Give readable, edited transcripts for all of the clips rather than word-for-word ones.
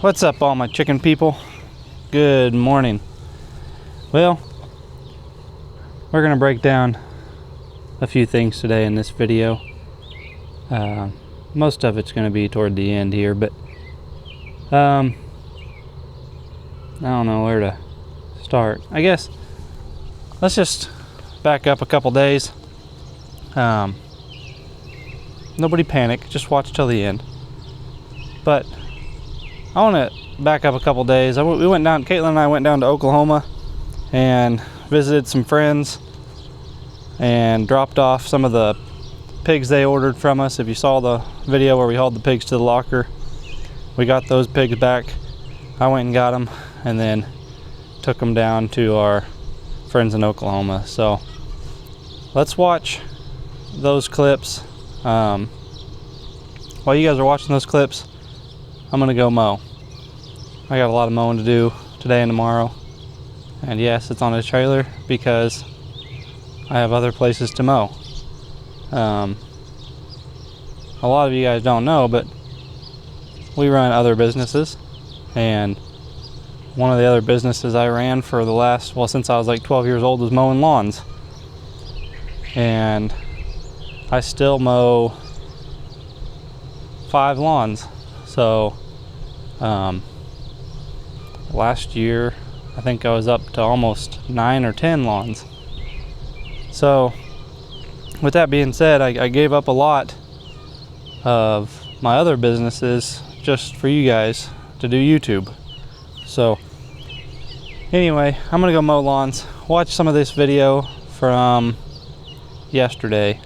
What's up, all my chicken people? Good morning. Well, we're gonna break down a few things today in this video. Most of it's gonna be toward the end here, but I don't know where to start. I guess let's just back up a couple days. Nobody panic, just watch till the end. But I want to back up a couple days. Caitlin and I went down to Oklahoma and visited some friends and dropped off some of the pigs they ordered from us. If you saw the video where we hauled the pigs to the locker, we got those pigs back. I went and got them and then took them down to our friends in Oklahoma. So let's watch those clips. While you guys are watching those clips, I'm gonna go mow. I got a lot of mowing to do today and tomorrow. And yes, it's on a trailer because I have other places to mow. A lot of you guys don't know, but we run other businesses. And one of the other businesses I ran for the last, since I was like 12 years old, was mowing lawns. And I still mow 5 lawns. So last year I think I was up to almost 9 or 10 lawns. So with that being said, I gave up a lot of my other businesses just for you guys to do YouTube. So anyway, I'm gonna go mow lawns. Watch some of this video from yesterday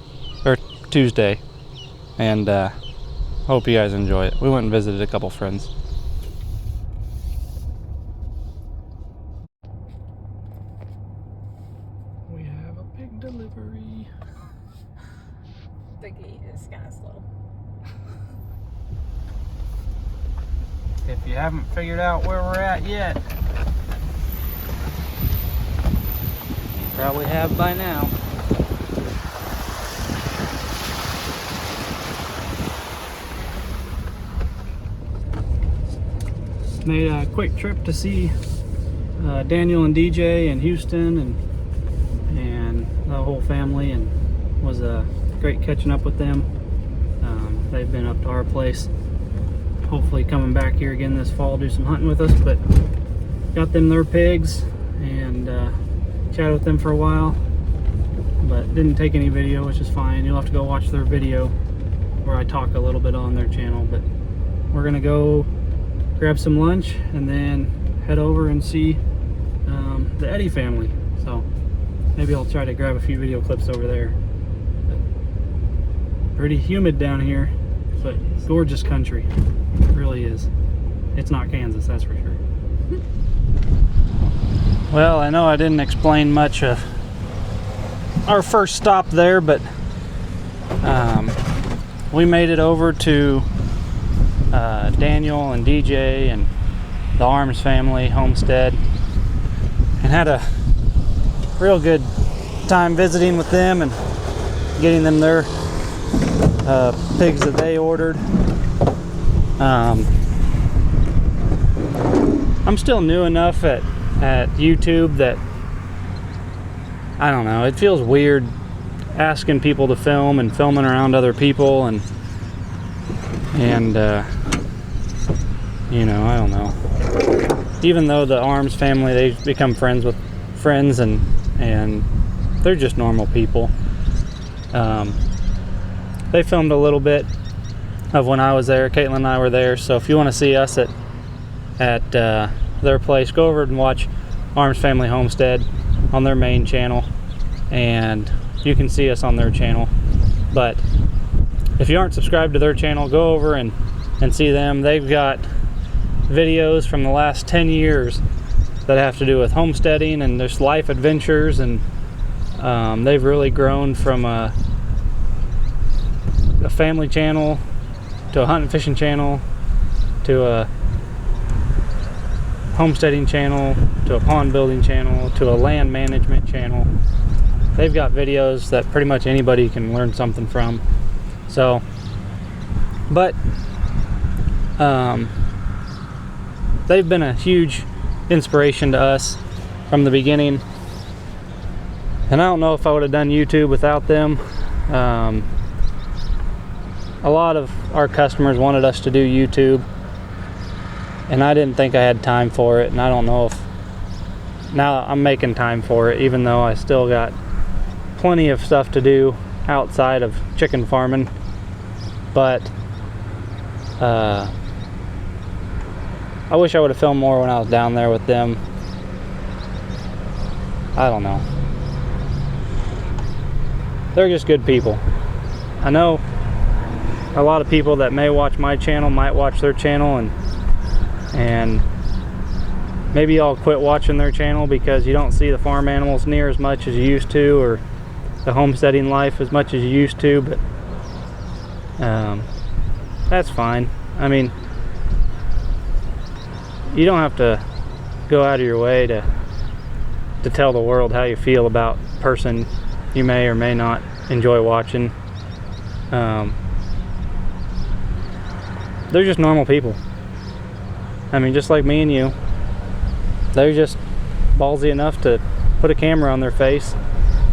or Tuesday, and hope you guys enjoy it. We went and visited a couple friends. We have a pig delivery. The gate is kind of slow. If you haven't figured out where we're at yet, probably have by now. Made a quick trip to see Daniel and DJ in Houston and the whole family, and was great catching up with them. They've been up to our place, hopefully coming back here again this fall, do some hunting with us, but got them their pigs and chatted with them for a while, but didn't take any video, which is fine. You'll have to go watch their video where I talk a little bit on their channel. But we're gonna go grab some lunch and then head over and see the Eddy family. So maybe I'll try to grab a few video clips over there. But pretty humid down here, but gorgeous country. It really is. It's not Kansas, that's for sure. Well, I know I didn't explain much of our first stop there, but we made it over to Daniel and DJ and the Arms family, Homestead, and had a real good time visiting with them and getting them their pigs that they ordered. I'm still new enough at YouTube that I don't know, it feels weird asking people to film and filming around other people, and you know, I don't know. Even though the Arms family, they've become friends with friends, and they're just normal people. They filmed a little bit of when I was there. Caitlin and I were there, so if you want to see us at their place, go over and watch Arms Family Homestead on their main channel, and you can see us on their channel. But if you aren't subscribed to their channel, go over and see them. They've got videos from the last 10 years that have to do with homesteading and there's life adventures, and they've really grown from a family channel to a hunt and fishing channel to a homesteading channel to a pond building channel to a land management channel. They've got videos that pretty much anybody can learn something from. So, but they've been a huge inspiration to us from the beginning. And I don't know if I would have done YouTube without them. A lot of our customers wanted us to do YouTube, and I didn't think I had time for it, and I don't know if now I'm making time for it, even though I still got plenty of stuff to do outside of chicken farming. But I wish I would have filmed more when I was down there with them. I don't know. They're just good people. I know a lot of people that may watch my channel might watch their channel, and maybe I'll quit watching their channel because you don't see the farm animals near as much as you used to, or the homesteading life as much as you used to. But that's fine. I mean, you don't have to go out of your way to tell the world how you feel about a person you may or may not enjoy watching. They're just normal people. I mean, just like me and you. They're just ballsy enough to put a camera on their face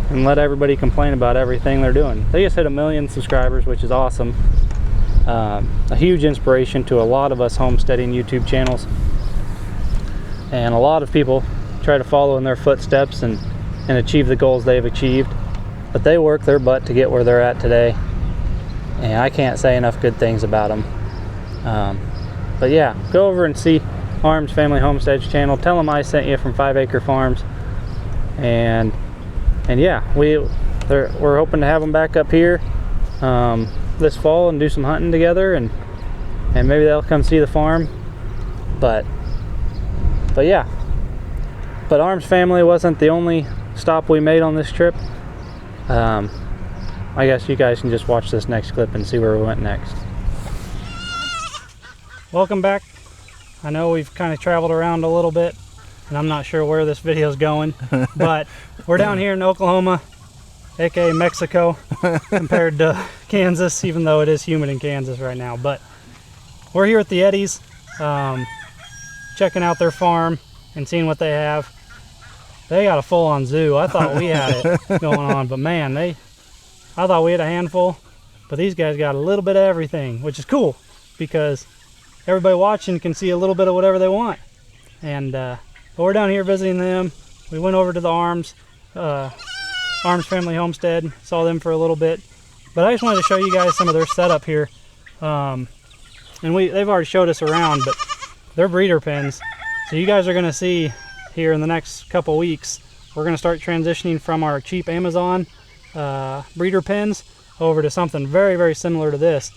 and let everybody complain about everything they're doing. They just hit 1 million subscribers, which is awesome. A huge inspiration to a lot of us homesteading YouTube channels. And a lot of people try to follow in their footsteps and achieve the goals they've achieved. But they work their butt to get where they're at today. And I can't say enough good things about them. But yeah, go over and see Arms Family Homestead's channel. Tell them I sent you from 5 Acre Farms. And yeah, we're hoping to have them back up here this fall and do some hunting together, and maybe they'll come see the farm. But yeah, but Arms Family wasn't the only stop we made on this trip. I guess you guys can just watch this next clip and see where we went next. Welcome back. I know we've kind of traveled around a little bit, and I'm not sure where this video is going, but we're down here in Oklahoma, aka Mexico, compared to Kansas, even though it is humid in Kansas right now. But we're here at the Eddys, checking out their farm and seeing what they have. They got a full-on zoo. I thought we had it going on, but man, I thought we had a handful, but these guys got a little bit of everything, which is cool because everybody watching can see a little bit of whatever they want. And but we're down here visiting them. We went over to the Arms Family Homestead, saw them for a little bit, but I just wanted to show you guys some of their setup here. And they've already showed us around, but they're breeder pens. So you guys are going to see here in the next couple weeks, we're going to start transitioning from our cheap Amazon breeder pens over to something very, very similar to this.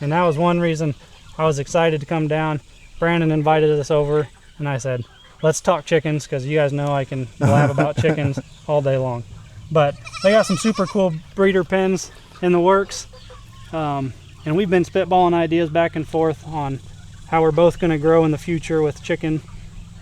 And that was one reason I was excited to come down. Brandon invited us over, and I said, let's talk chickens, because you guys know I can blab about chickens all day long. But they got some super cool breeder pens in the works, and we've been spitballing ideas back and forth on how we're both going to grow in the future with chicken,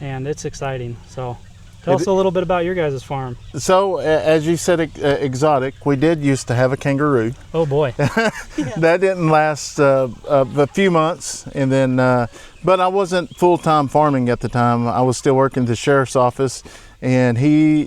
and it's exciting. So tell us a little bit about your guys' farm. So as you said, exotic, we did used to have a kangaroo. Oh boy. That didn't last a few months, and then but I wasn't full-time farming at the time. I was still working at the sheriff's office, and you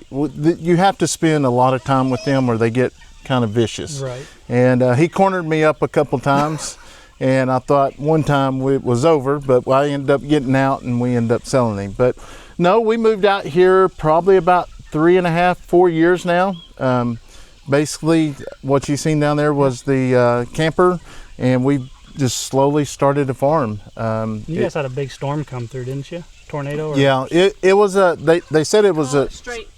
have to spend a lot of time with them or they get kind of vicious. Right. And he cornered me up a couple times. And I thought one time it was over, but I ended up getting out and we ended up selling him. But no, we moved out here probably about 3.5, 4 years now. Basically, what you've seen down there was the camper, and we just slowly started to farm. You guys had a big storm come through, didn't you? Tornado? Or? Yeah, it was they said it was a straight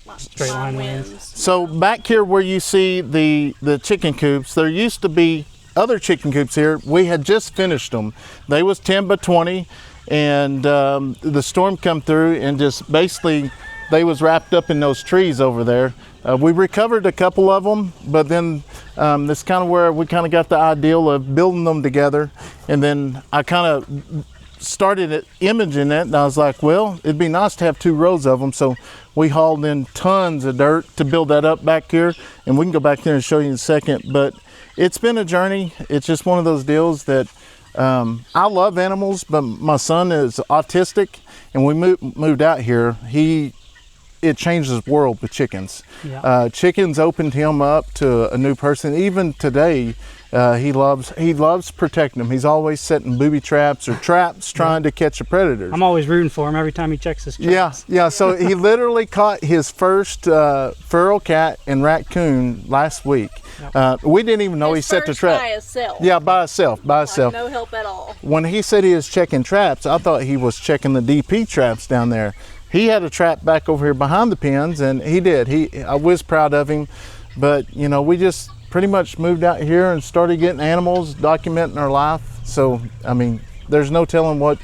line winds. So back here where you see the chicken coops, there used to be other chicken coops here. We had just finished them. They was 10 by 20, and the storm come through and just basically they was wrapped up in those trees over there. We recovered a couple of them, but then this kind of where we kind of got the ideal of building them together, and then I kind of started imaging it, and I was like, well, it'd be nice to have 2 rows of them. So we hauled in tons of dirt to build that up back here, and we can go back there and show you in a second. But it's been a journey. It's just one of those deals that I love animals, but my son is autistic, and we moved out here. It changed his world with chickens. Yeah. Chickens opened him up to a new person. Even today, he loves protecting them. He's always setting booby traps or traps trying to catch a predator. I'm always rooting for him every time he checks his traps. Yeah. So he literally caught his first feral cat and raccoon last week. We didn't even know he set the trap. By himself. Yeah, by himself. Like no help at all. When he said he was checking traps, I thought he was checking the DP traps down there. He had a trap back over here behind the pens, and he did. I was proud of him, but we just pretty much moved out here and started getting animals, documenting our life. So, I mean, there's no telling what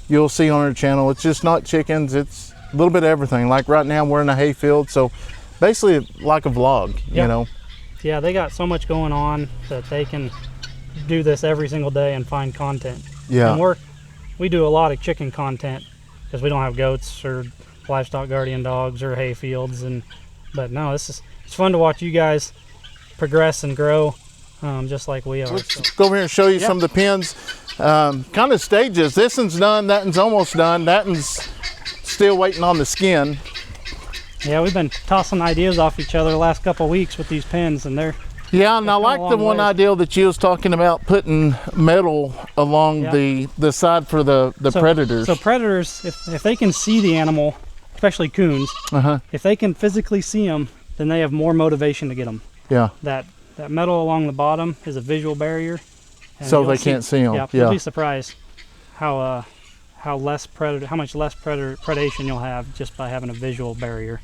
you'll see on our channel. It's just not chickens, it's a little bit of everything. Like right now, we're in a hay field, so basically like a vlog, Yeah, they got so much going on that they can do this every single day and find content. Yeah. And we do a lot of chicken content because we don't have goats or livestock guardian dogs or hay fields, but no, it's fun to watch you guys progress and grow, just like we are. Let's go over here and show you some of the pens. Kind of stages. This one's done, that one's almost done, that one's still waiting on the skin. Yeah, we've been tossing ideas off each other the last couple of weeks with these pens, and they're and I like the one idea that you was talking about, putting metal along the side for the predators. So predators, if they can see the animal, especially coons, if they can physically see them, then they have more motivation to get them. Yeah. That metal along the bottom is a visual barrier. So they can't see them. Yeah. You'll be surprised how much less predation you'll have just by having a visual barrier.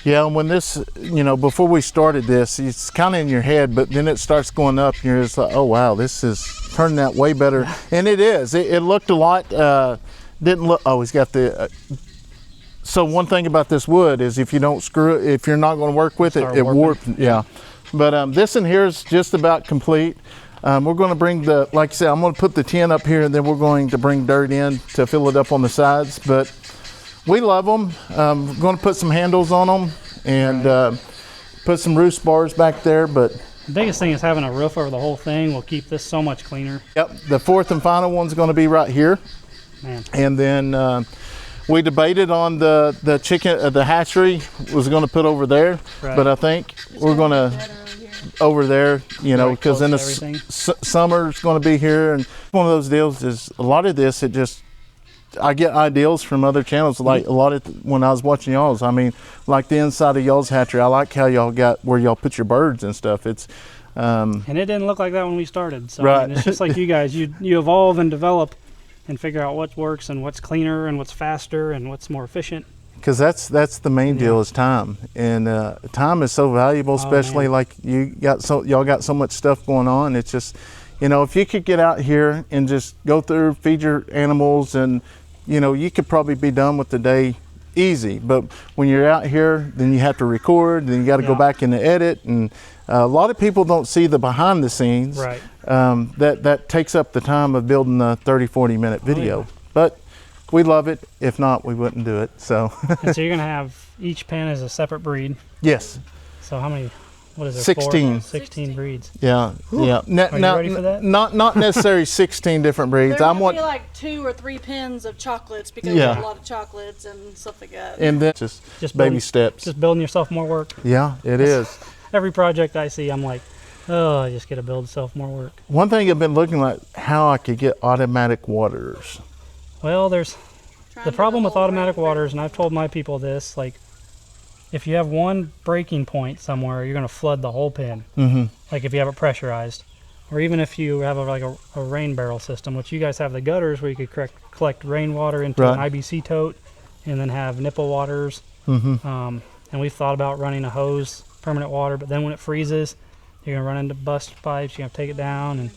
Yeah, and when this, before we started this, it's kind of in your head, but then it starts going up, and you're just like, oh wow, this is turning out way better. And it is. It looked a lot, didn't look, oh, he's got the, so one thing about this wood is if you don't screw it, if you're not going to work with it, it warps. Yeah. But this in here is just about complete. We're going to bring like I said, I'm going to put the tin up here, and then we're going to bring dirt in to fill it up on the sides. But we love them. We're going to put some handles on them and put some roost bars back there. But the biggest thing is having a roof over the whole thing will keep this so much cleaner. Yep. The fourth and final one's going to be right here. Man. And then we debated on the chicken, the hatchery was going to put over there, but I think we're going to over there, because then the summer's going to be here. And one of those deals is a lot of this, I get ideas from other channels, like a lot of when I was watching y'all's. I mean, like the inside of y'all's hatchery, I like how y'all got where y'all put your birds and stuff. It's and it didn't look like that when we started. So right. I mean, it's just like you guys, you evolve and develop and figure out what works and what's cleaner and what's faster and what's more efficient. Because that's the main deal is time, and time is so valuable, especially like y'all got so much stuff going on. It's just, if you could get out here and just go through, feed your animals, and you could probably be done with the day easy. But when you're out here, then you have to record, then you got to go back in the edit, and a lot of people don't see the behind the scenes. Right. That takes up the time of building a 30-40 minute video. But we love it. If not, we wouldn't do it. So. And so you're gonna have each pen is a separate breed. Yes. So how many? What is it? 16. 16 breeds. Yeah. Ooh. Yeah. Are you ready for that? Not necessarily 16 different breeds. There might be like 2 or 3 pens of chocolates because we have a lot of chocolates and stuff like that. And then just baby steps. Just building yourself more work. Yeah, it is. Every project I see, I'm like, oh, I just got to build myself more work. One thing I've been looking at how I could get automatic waters. Well, there's the problem with automatic waters, and I've told my people this, like, if you have one breaking point somewhere, you're going to flood the whole pen. Mm-hmm. Like if you have it pressurized, or even if you have a rain barrel system, which you guys have the gutters where you could collect rainwater into an IBC tote, and then have nipple waters. Mm-hmm. And we've thought about running a hose, permanent water, but then when it freezes, you're going to run into bust pipes. You have to take it down, and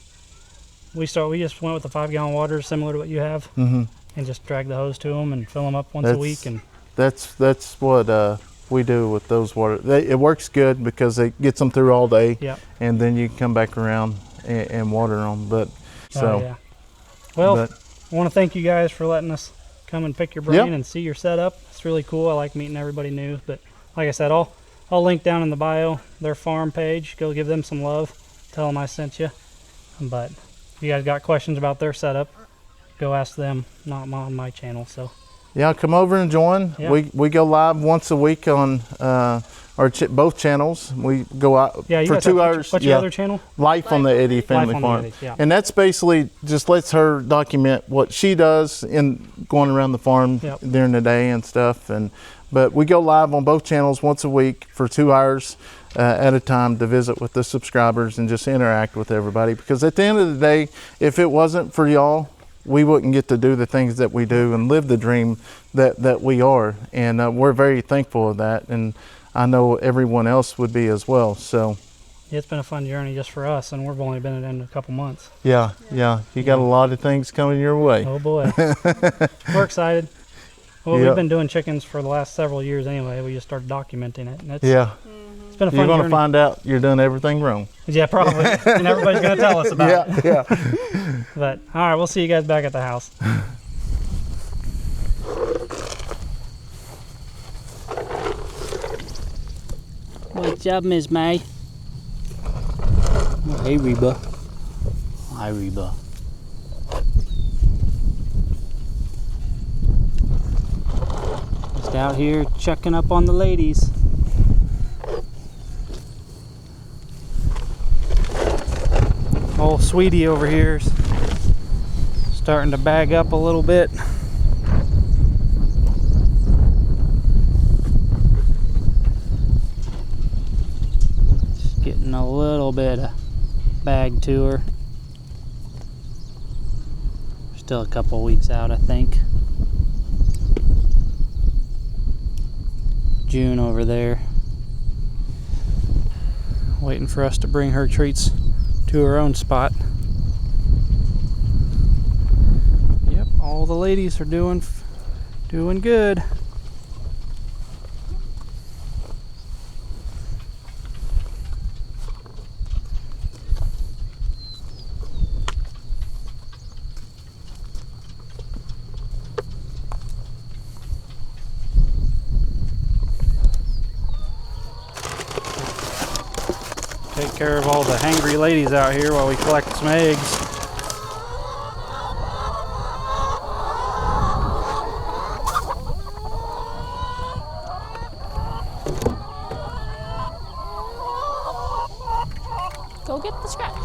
we just went with the 5-gallon waters, similar to what you have. Mm-hmm. And just drag the hose to them and fill them up once a week. And that's what we do with those water. It works good because it gets them through all day. Yep. And then you can come back around and water them. But yeah. Well, I want to thank you guys for letting us come and pick your brain and see your setup. It's really cool. I like meeting everybody new. But like I said, I'll link down in the bio their farm page. Go give them some love. Tell them I sent you. But you guys got questions about their setup, go ask them, not on my channel. So Yeah, come over and join. Yeah. We go live once a week on both channels. We go out yeah, you for guys 2 have, hours. what's your other channel? Life on the Eddy Family Life on the Farm. Eddy, yeah. And that's basically just lets her document what she does in going around the farm Yep. during the day and stuff. But we go live on both channels once a week for 2 hours at a time to visit with the subscribers and just interact with everybody. Because at the end of the day, if it wasn't for y'all, we wouldn't get to do the things that we do and live the dream that we are. And we're very thankful of that. And I know everyone else would be as well. So It's been a fun journey just for us, and we've only been in it a couple months. yeah. You got a lot of things coming your way. Oh boy. We're excited. Well, Yep. we've been doing chickens for the last several years anyway. We just started documenting it, and it's Yeah. been a fun You're going to journey. find out you're doing everything wrong. Yeah, probably. And everybody's going to tell us about it. Yeah. But all right, we'll see you guys back at the house. What's up, Miss May? Oh, hey, Reba. Hi, Reba. Just out here checking up on the ladies. Old Sweetie over here is starting to bag up a little bit. Just getting a little bit of bag to her. Still a couple weeks out, I think. June over there. Waiting for us to bring her treats to her own spot. Yep, all the ladies are doing good. Take care of all the hangry ladies out here while we collect some eggs. Go get the scraps.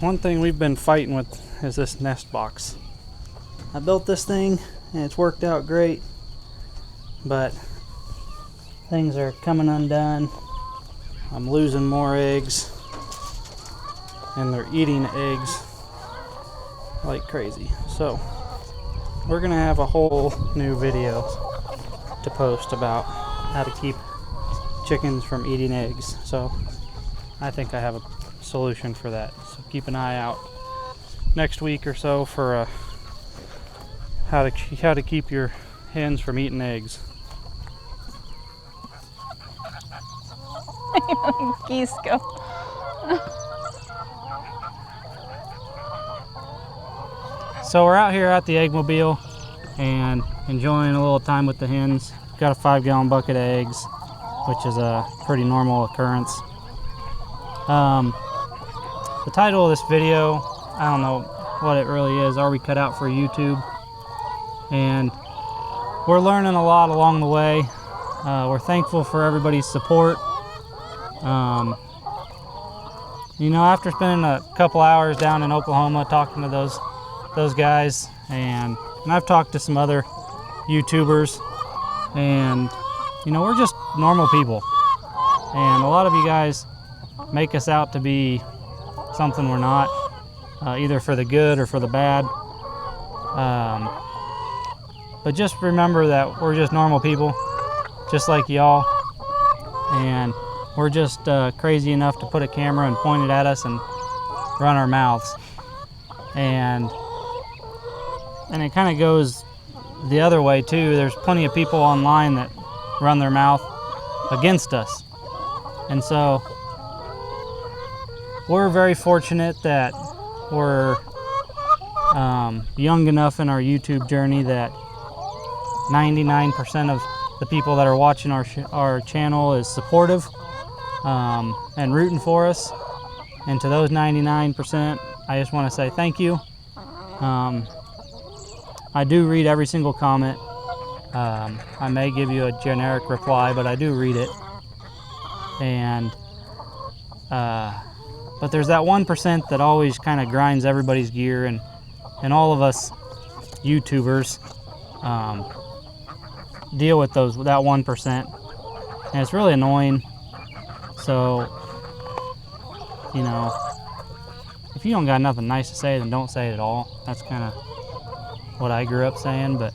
One thing we've been fighting with is this nest box. I built this thing and it's worked out great, but things are coming undone. I'm losing more eggs and they're eating eggs like crazy. So we're gonna have a whole new video to post about how to keep chickens from eating eggs. So I think I have a solution for that. So keep an eye out next week or so for how to keep your hens from eating eggs. Geese go. So we're out here at the Eggmobile and enjoying a little time with the hens. Got a 5-gallon bucket of eggs, which is a pretty normal occurrence. The title of this video, I don't know what it really is. Are we cut out for YouTube? And we're learning a lot along the way. We're thankful for everybody's support. You know, after spending a couple hours down in Oklahoma talking to those guys, and I've talked to some other YouTubers, and you know, we're just normal people, and a lot of you guys make us out to be something we're not, either for the good or for the bad. But just remember that we're just normal people, just like y'all, and we're just crazy enough to put a camera and point it at us and run our mouths. And it kind of goes the other way too. There's plenty of people online that run their mouth against us. And so we're very fortunate that we're young enough in our YouTube journey that 99% of the people that are watching our channel is supportive and rooting for us. And to those 99%, I just want to say thank you. I do read every single comment. I may give you a generic reply, but I do read it. And but there's that 1% that always kind of grinds everybody's gear, and all of us YouTubers deal with that 1%, and it's really annoying. So, you know, if you don't got nothing nice to say, then don't say it at all. That's kind of what I grew up saying. But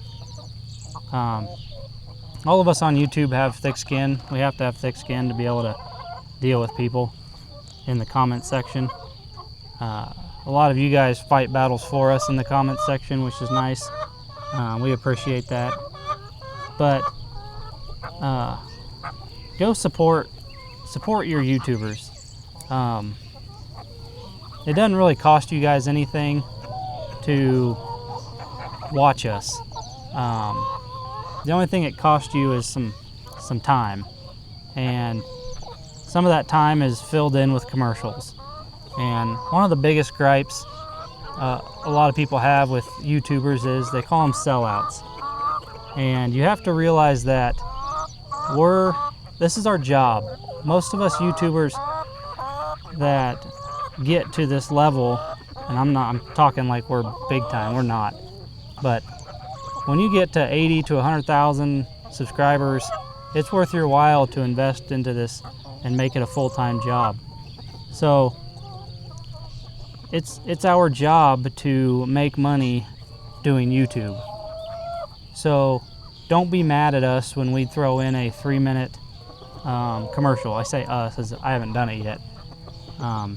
all of us on YouTube have thick skin. We have to have thick skin to be able to deal with people in the comment section. A lot of you guys fight battles for us in the comment section, which is nice. We appreciate that. But go support your YouTubers. It doesn't really cost you guys anything to watch us. The only thing it costs you is some time, and some of that time is filled in with commercials. And one of the biggest gripes a lot of people have with YouTubers is they call them sellouts. And you have to realize that this is our job. Most of us YouTubers that get to this level, and I'm talking like we're big time, we're not. But when you get to 80 to 100,000 subscribers, it's worth your while to invest into this and make it a full-time job. So it's our job to make money doing YouTube. So don't be mad at us when we throw in a 3-minute commercial. I say us as I haven't done it yet. I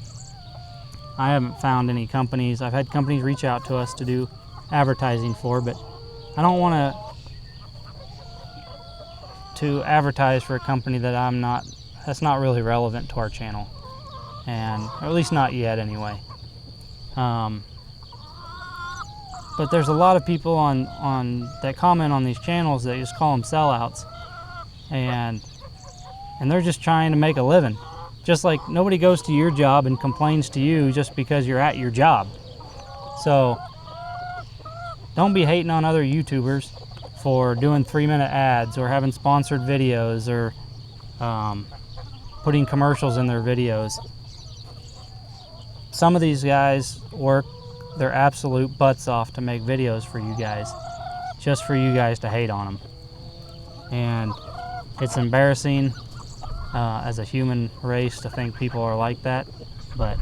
haven't found any companies. I've had companies reach out to us to do advertising for, but I don't want to advertise for a company that's not really relevant to our channel, and or at least not yet anyway. But there's a lot of people on that comment on these channels that just call them sellouts, and they're just trying to make a living. Just like nobody goes to your job and complains to you just because you're at your job. So don't be hating on other YouTubers for doing 3-minute ads or having sponsored videos or putting commercials in their videos. Some of these guys work their absolute butts off to make videos for you guys, just for you guys to hate on them. And it's embarrassing as a human race to think people are like that, but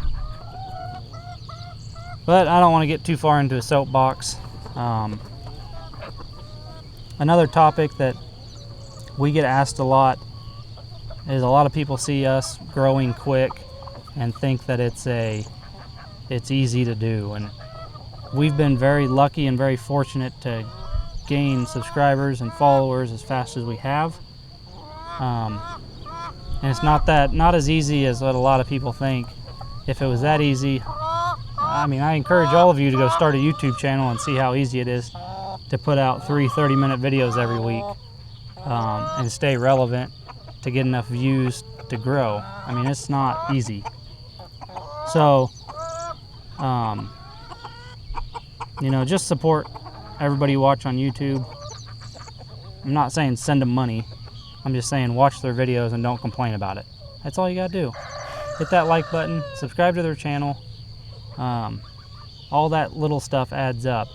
I don't want to get too far into a soapbox. Another topic that we get asked a lot is a lot of people see us growing quick and think that it's easy to do, and we've been very lucky and very fortunate to gain subscribers and followers as fast as we have. And it's not as easy as what a lot of people think. If it was that easy, I mean, I encourage all of you to go start a YouTube channel and see how easy it is to put out 3 30-minute videos every week and stay relevant to get enough views to grow. I mean, it's not easy. So, you know, just support everybody you watch on YouTube. I'm not saying send them money. I'm just saying watch their videos and don't complain about it. That's all you gotta do. Hit that like button, subscribe to their channel. All that little stuff adds up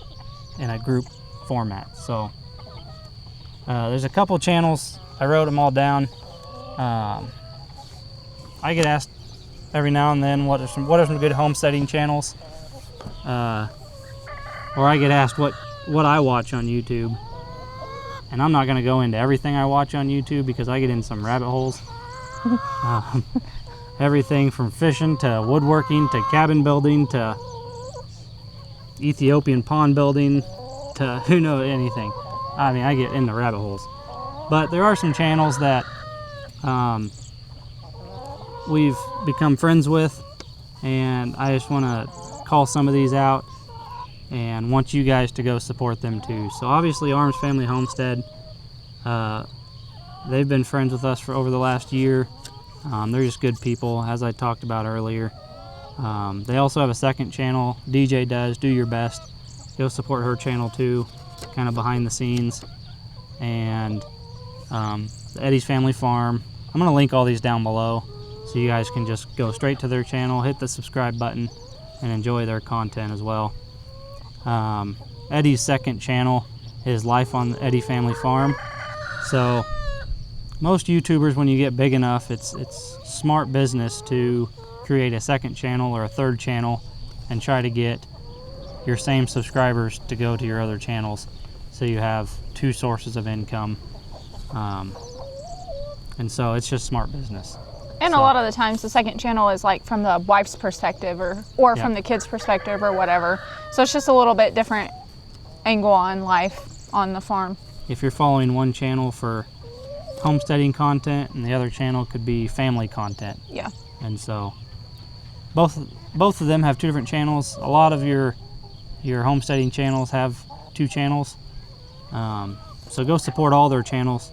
in a group format. So there's a couple channels. I wrote them all down. I get asked every now and then what are some good homesteading channels, or I get asked what I watch on YouTube. And I'm not going to go into everything I watch on YouTube because I get in some rabbit holes. Everything from fishing to woodworking to cabin building to Ethiopian pond building to who knows anything. I mean, I get in the rabbit holes. But there are some channels that we've become friends with, and I just want to call some of these out. and want you guys to go support them too. So obviously Arms Family Homestead, they've been friends with us for over the last year. They're just good people, as I talked about earlier. They also have a second channel, DJ does, Do Your Best. Go support her channel too, kind of behind the scenes. And the Eddy's Family Farm. I'm gonna link all these down below so you guys can just go straight to their channel, hit the subscribe button, and enjoy their content as well. Eddy's second channel is Life on the Eddy Family Farm. So most YouTubers, when you get big enough, it's smart business to create a second channel or a third channel and try to get your same subscribers to go to your other channels, so you have two sources of income. And so it's just smart business. And a lot of the times the second channel is like from the wife's perspective or from the kid's perspective or whatever. So it's just a little bit different angle on life on the farm. If you're following one channel for homesteading content and the other channel could be family content. Yeah. And so both of them have two different channels. A lot of your homesteading channels have two channels. So go support all their channels.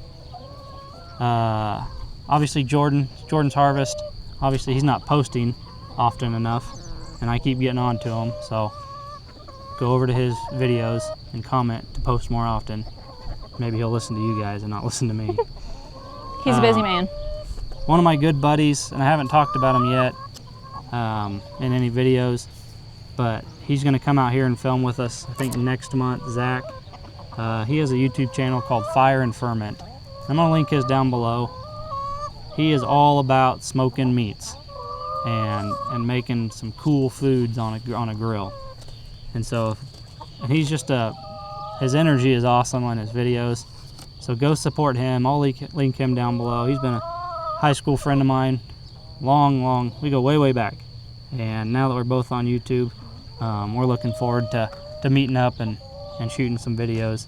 Obviously Jordan's Harvest, obviously he's not posting often enough, and I keep getting on to him, so go over to his videos and comment to post more often. Maybe he'll listen to you guys and not listen to me. He's a busy man. One of my good buddies, and I haven't talked about him yet in any videos, but he's going to come out here and film with us, I think next month, Zach. He has a YouTube channel called Fire and Ferment. I'm going to link his down below. He is all about smoking meats and making some cool foods on a grill. And so, and he's just his energy is awesome on his videos. So go support him. I'll link him down below. He's been a high school friend of mine, long, we go way back. And now that we're both on YouTube, we're looking forward to meeting up and shooting some videos.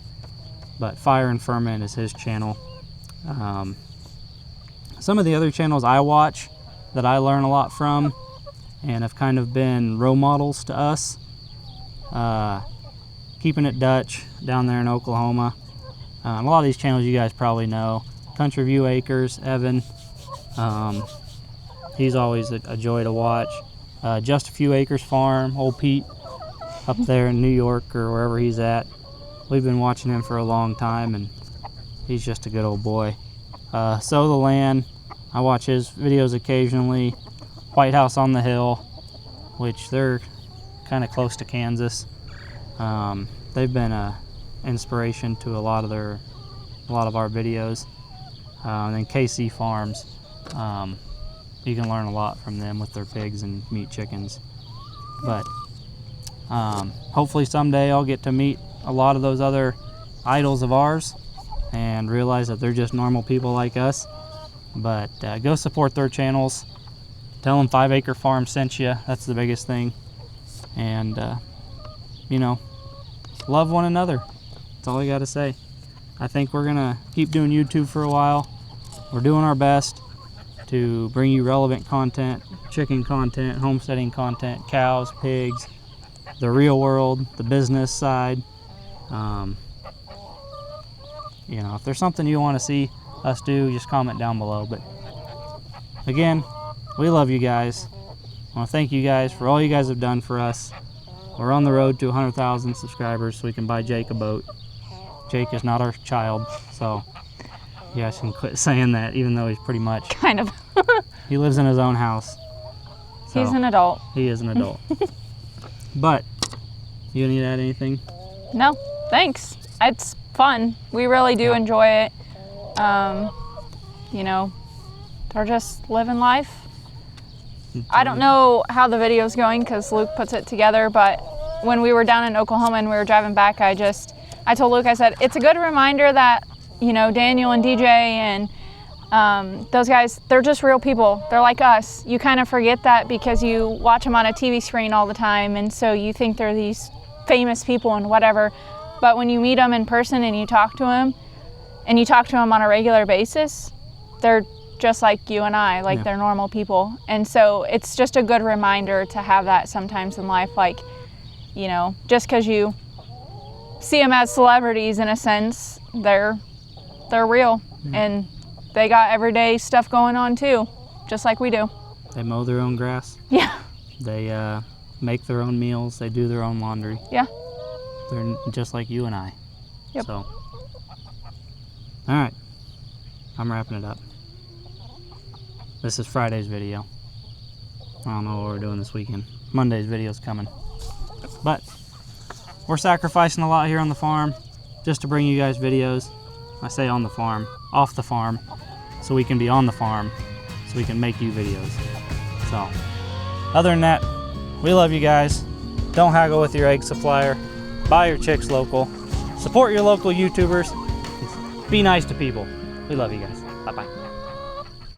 But Fire and Ferment is his channel. Some of the other channels I watch that I learn a lot from and have kind of been role models to us. Keeping It Dutch down there in Oklahoma. A lot of these channels you guys probably know. Country View Acres, Evan. He's always a joy to watch. Just a Few Acres Farm, old Pete up there in New York or wherever he's at. We've been watching him for a long time, and he's just a good old boy. Sow The Land, I watch his videos occasionally. White House on the Hill, which they're kind of close to Kansas. They've been an inspiration to a lot of our videos. And then KC Farms, you can learn a lot from them with their pigs and meat chickens. But hopefully someday I'll get to meet a lot of those other idols of ours and realize that they're just normal people like us. But go support their channels. Tell them 5 Acre Farm sent you. That's the biggest thing. And you know, love one another. That's all I got to say. I think we're gonna keep doing YouTube for a while. We're doing our best to bring you relevant content, chicken content, homesteading content, cows, pigs, the real world, the business side. You know, if there's something you want to see us do, just comment down below. But again, we love you guys. I want to thank you guys for all you guys have done for us. We're on the road to 100,000 subscribers so we can buy Jake a boat. Jake is not our child, so you guys can quit saying that, even though he's pretty much. Kind of. He lives in his own house. So He's an adult. He is an adult. But, you need to add anything? No, thanks. It's fun. We really do enjoy it. You know, they're just living life. I don't know how the video's going because Luke puts it together, but when we were down in Oklahoma and we were driving back, I told Luke, I said, it's a good reminder that, you know, Daniel and DJ and those guys, they're just real people. They're like us. You kind of forget that because you watch them on a TV screen all the time, and so you think they're these famous people and whatever. But when you meet them in person and you talk to them, on a regular basis, they're just like you and I, like they're normal people. And so it's just a good reminder to have that sometimes in life. Like, you know, just because you see them as celebrities in a sense, they're real, and they got everyday stuff going on too, just like we do. They mow their own grass. Yeah. They make their own meals. They do their own laundry. Yeah. They're just like you and I. Yep. So, all right, I'm wrapping it up. This is Friday's video. I don't know what we're doing this weekend. Monday's video's coming. But we're sacrificing a lot here on the farm just to bring you guys videos. I say on the farm, off the farm, so we can be on the farm, so we can make you videos. So, other than that, we love you guys. Don't haggle with your egg supplier. Buy your chicks local. Support your local YouTubers. Be nice to people. We love you guys. Bye-bye.